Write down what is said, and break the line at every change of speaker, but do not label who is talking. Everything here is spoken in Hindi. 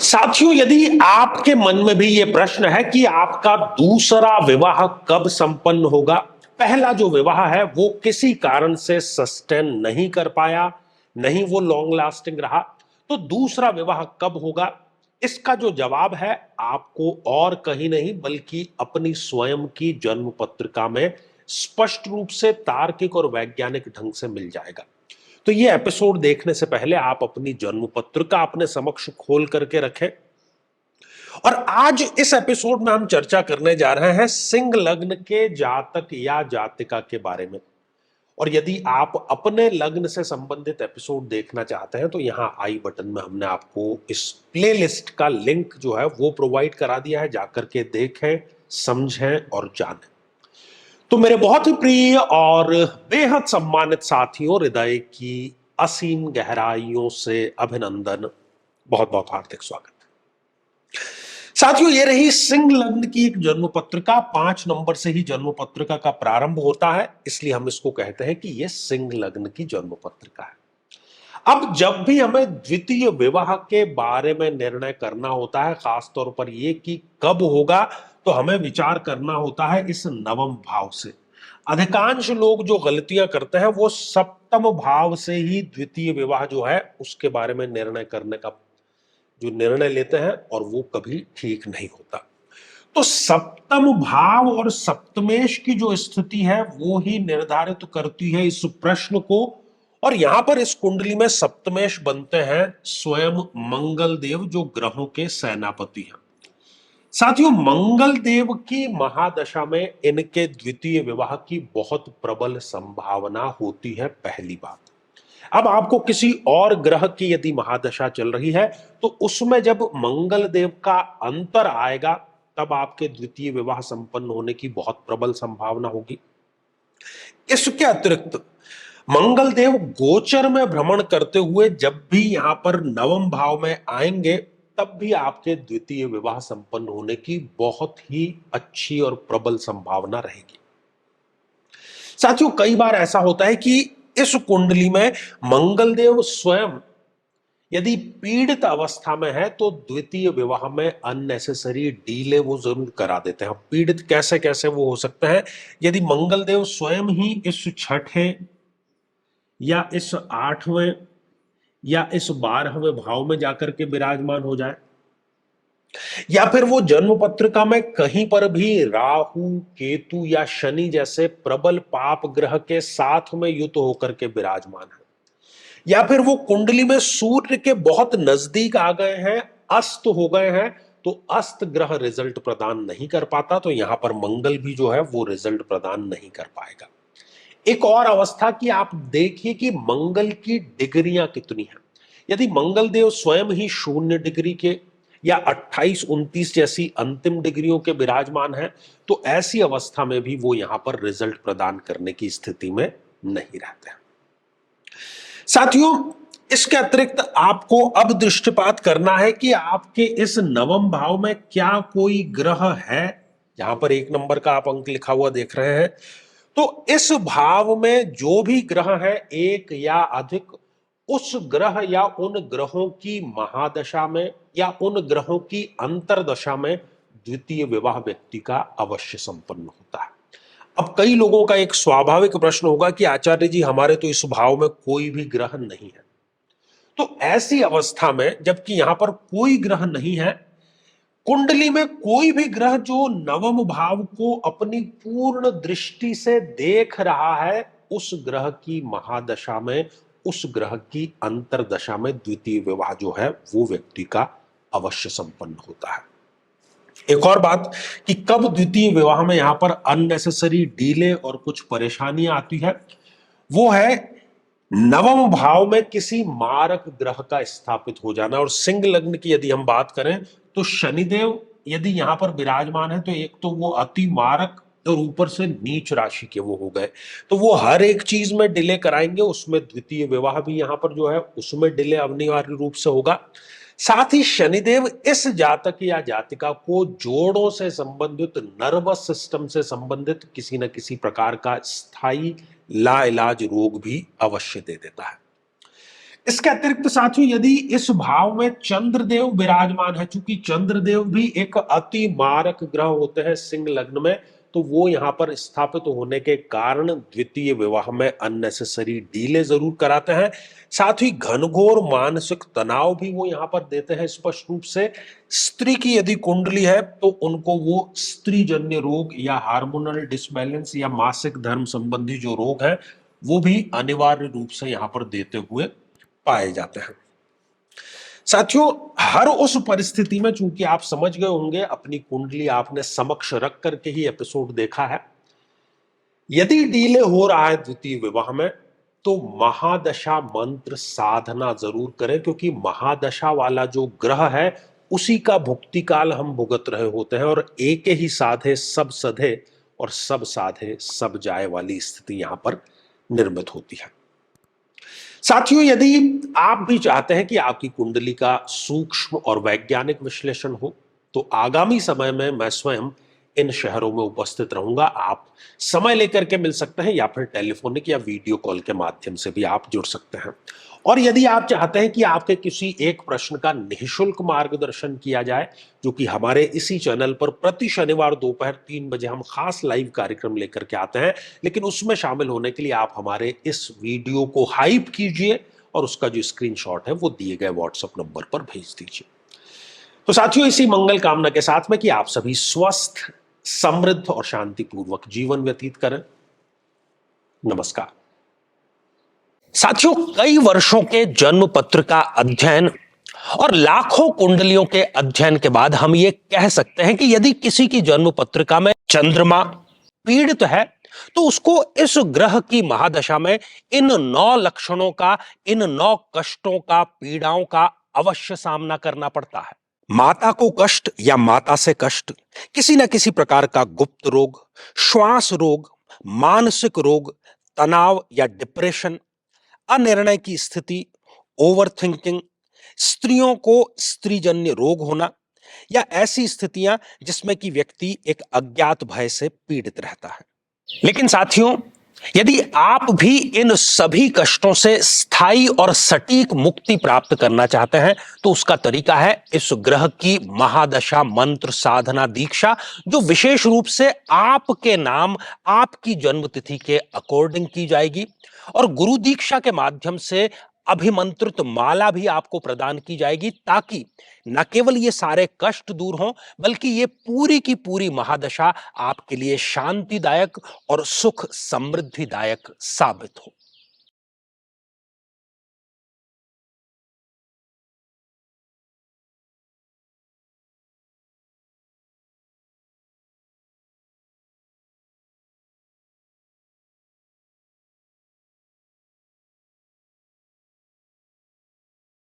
साथियों, यदि आपके मन में भी ये प्रश्न है कि आपका दूसरा विवाह कब संपन्न होगा, पहला जो विवाह है वो किसी कारण से सस्टेन नहीं कर पाया, नहीं वो लॉन्ग लास्टिंग रहा, तो दूसरा विवाह कब होगा? इसका जो जवाब है आपको और कहीं नहीं बल्कि अपनी स्वयं की जन्म पत्रिका में स्पष्ट रूप से तार्किक और वैज्ञानिक ढंग से मिल जाएगा। तो ये एपिसोड देखने से पहले आप अपनी जन्म पत्रिका अपने समक्ष खोल करके रखें। और आज इस एपिसोड में हम चर्चा करने जा रहे हैं सिंह लग्न के जातक या जातिका के बारे में। और यदि आप अपने लग्न से संबंधित एपिसोड देखना चाहते हैं तो यहां आई बटन में हमने आपको इस प्लेलिस्ट का लिंक जो है वो प्रोवाइड करा दिया है, जाकर के देखें, समझें और जानें। तो मेरे बहुत ही प्रिय और बेहद सम्मानित साथियों, हृदय की असीम गहराइयों से अभिनंदन, बहुत बहुत हार्दिक स्वागत। साथियों, ये रही सिंह लग्न की एक जन्म पत्रिका। 5 नंबर से ही जन्म पत्रिका का प्रारंभ होता है, इसलिए हम इसको कहते हैं कि ये सिंह लग्न की जन्म पत्रिका है। अब जब भी हमें द्वितीय विवाह के बारे में निर्णय करना होता है, खासतौर पर ये कि कब होगा, तो हमें विचार करना होता है इस नवम भाव से। अधिकांश लोग जो गलतियां करते हैं वो सप्तम भाव से ही द्वितीय विवाह जो है उसके बारे में निर्णय करने का जो निर्णय लेते हैं, और वो कभी ठीक नहीं होता। तो सप्तम भाव और सप्तमेश की जो स्थिति है वो ही निर्धारित करती है इस प्रश्न को। और यहां पर इस कुंडली में सप्तमेश बनते हैं स्वयं मंगल देव, जो ग्रहों के सेनापति हैं। साथियों, मंगल देव की महादशा में इनके द्वितीय विवाह की बहुत प्रबल संभावना होती है, पहली बात। अब आपको किसी और ग्रह की यदि महादशा चल रही है तो उसमें जब मंगल देव का अंतर आएगा तब आपके द्वितीय विवाह संपन्न होने की बहुत प्रबल संभावना होगी। इसके अतिरिक्त मंगल देव गोचर में भ्रमण करते हुए जब भी यहां पर नवम भाव में आएंगे तब भी आपके द्वितीय विवाह संपन्न होने की बहुत ही अच्छी और प्रबल संभावना रहेगी। साथियों, कई बार ऐसा होता है कि इस कुंडली में मंगल देव स्वयं यदि पीड़ित अवस्था में है तो द्वितीय विवाह में अननेसेसरी डीले वो जरूर करा देते हैं। पीड़ित कैसे कैसे वो हो सकते हैं? यदि मंगल देव स्वयं ही इस छठे या इस 8वें या इस 12वें भाव में जाकर के विराजमान हो जाए, या फिर वो जन्म पत्रिका में कहीं पर भी राहु, केतु या शनि जैसे प्रबल पाप ग्रह के साथ में युत होकर के विराजमान है, या फिर वो कुंडली में सूर्य के बहुत नजदीक आ गए हैं, अस्त हो गए हैं, तो अस्त ग्रह रिजल्ट प्रदान नहीं कर पाता, तो यहां पर मंगल भी जो है वो रिजल्ट प्रदान नहीं कर पाएगा। एक और अवस्था की आप देखिए कि मंगल की डिग्रियां कितनी हैं। यदि मंगल देव स्वयं ही 0 डिग्री के या 28, 29 जैसी अंतिम डिग्रियों के विराजमान है तो ऐसी अवस्था में भी वो यहां पर रिजल्ट प्रदान करने की स्थिति में नहीं रहते हैं। साथियों, इसके अतिरिक्त आपको अब दृष्टिपात करना है कि आपके इस नवम भाव में क्या कोई ग्रह है। जहां पर 1 नंबर का आप अंक लिखा हुआ देख रहे हैं, तो इस भाव में जो भी ग्रह है, एक या अधिक, उस ग्रह या उन ग्रहों की महादशा में या उन ग्रहों की अंतरदशा में द्वितीय विवाह व्यक्ति का अवश्य संपन्न होता है। अब कई लोगों का एक स्वाभाविक प्रश्न होगा कि आचार्य जी, हमारे तो इस भाव में कोई भी ग्रह नहीं है। तो ऐसी अवस्था में जबकि यहां पर कोई ग्रह नहीं है, कुंडली में कोई भी ग्रह जो नवम भाव को अपनी पूर्ण दृष्टि से देख रहा है, उस ग्रह की महादशा में, उस ग्रह की अंतरदशा में द्वितीय विवाह जो है वो व्यक्ति का अवश्य संपन्न होता है। एक और बात कि कब द्वितीय विवाह में यहां पर अननेसेसरी डीले और कुछ परेशानियां आती है, वो है नवम भाव में किसी मारक ग्रह का स्थापित हो जाना। और सिंह लग्न की यदि हम बात करें तो शनिदेव यदि यहां पर विराजमान है तो एक तो वो अति मारक और ऊपर से नीच राशि के वो हो गए, तो वो हर एक चीज में डिले कराएंगे। उसमें द्वितीय विवाह भी यहां पर जो है उसमें डिले अनिवार्य रूप से होगा। साथ ही शनिदेव इस जातक या जातिका को जोड़ों से संबंधित, नर्वस सिस्टम से संबंधित किसी न किसी प्रकार का स्थायी लाइलाज रोग भी अवश्य दे देता है। इसके अतिरिक्त साथियों, यदि इस भाव में चंद्रदेव विराजमान है, चूंकि चंद्रदेव भी एक अति मारक ग्रह होते हैं सिंह लग्न में, तो वो यहां पर स्थापित होने के कारण द्वितीय विवाह में अननेसेसरी डीले जरूर कराते हैं। साथ ही घनघोर मानसिक तनाव भी वो यहां पर देते हैं स्पष्ट रूप से। स्त्री की यदि कुंडली है तो उनको वो स्त्री जन्य रोग या हार्मोनल डिसबैलेंस या मासिक धर्म संबंधी जो रोग है वो भी अनिवार्य रूप से यहां पर देते हुए पाए जाते हैं। साथियों, हर उस परिस्थिति में, चूंकि आप समझ गए होंगे, अपनी कुंडली आपने समक्ष रख करके ही एपिसोड देखा है, यदि डीले हो रहा है द्वितीय विवाह में तो महादशा मंत्र साधना जरूर करें, क्योंकि महादशा वाला जो ग्रह है उसी का भुक्ति काल हम भुगत रहे होते हैं, और एक ही साधे सब सधे और सब साधे सब जाए वाली स्थिति यहां पर निर्मित होती है। साथियों, यदि आप भी चाहते हैं कि आपकी कुंडली का सूक्ष्म और वैज्ञानिक विश्लेषण हो तो आगामी समय में मैं स्वयं इन शहरों में उपस्थित रहूंगा। आप समय लेकर के मिल सकते हैं या फिर टेलीफोनिक या वीडियो कॉल के माध्यम से भी आप जुड़ सकते हैं। और यदि आप चाहते हैं कि आपके किसी एक प्रश्न का निःशुल्क मार्गदर्शन किया जाए, जो कि हमारे इसी चैनल पर प्रति शनिवार दोपहर 3 बजे हम खास लाइव कार्यक्रम लेकर के आते हैं, लेकिन उसमें शामिल होने के लिए आप हमारे इस वीडियो को हाइप कीजिए और उसका जो स्क्रीनशॉट है वो दिए गए व्हाट्सएप नंबर पर भेज दीजिए। तो साथियों, इसी मंगल कामना के साथ में कि आप सभी स्वस्थ, समृद्ध और शांतिपूर्वक जीवन व्यतीत करें। नमस्कार। साथियों, कई वर्षों के जन्म पत्र का अध्ययन और लाखों कुंडलियों के अध्ययन के बाद हम ये कह सकते हैं कि यदि किसी की जन्म पत्रिका में चंद्रमा पीड़ित है तो उसको इस ग्रह की महादशा में इन 9 लक्षणों का, इन 9 कष्टों का, पीड़ाओं का अवश्य सामना करना पड़ता है। माता को कष्ट या माता से कष्ट, किसी न किसी प्रकार का गुप्त रोग, श्वास रोग, मानसिक रोग, तनाव या डिप्रेशन, अनिर्णय की स्थिति, ओवर थिंकिंग, स्त्रियों को स्त्रीजन्य रोग होना या ऐसी स्थितियां जिसमें कि व्यक्ति एक अज्ञात भय से पीड़ित रहता है। लेकिन साथियों, यदि आप भी इन सभी कष्टों से स्थायी और सटीक मुक्ति प्राप्त करना चाहते हैं तो उसका तरीका है इस ग्रह की महादशा मंत्र साधना दीक्षा, जो विशेष रूप से आपके नाम, आपकी जन्मतिथि के अकॉर्डिंग की जाएगी। और गुरु दीक्षा के माध्यम से अभिमंत्रित माला भी आपको प्रदान की जाएगी, ताकि न केवल ये सारे कष्ट दूर हों बल्कि ये पूरी की पूरी महादशा आपके लिए शांतिदायक और सुख समृद्धिदायक साबित हो।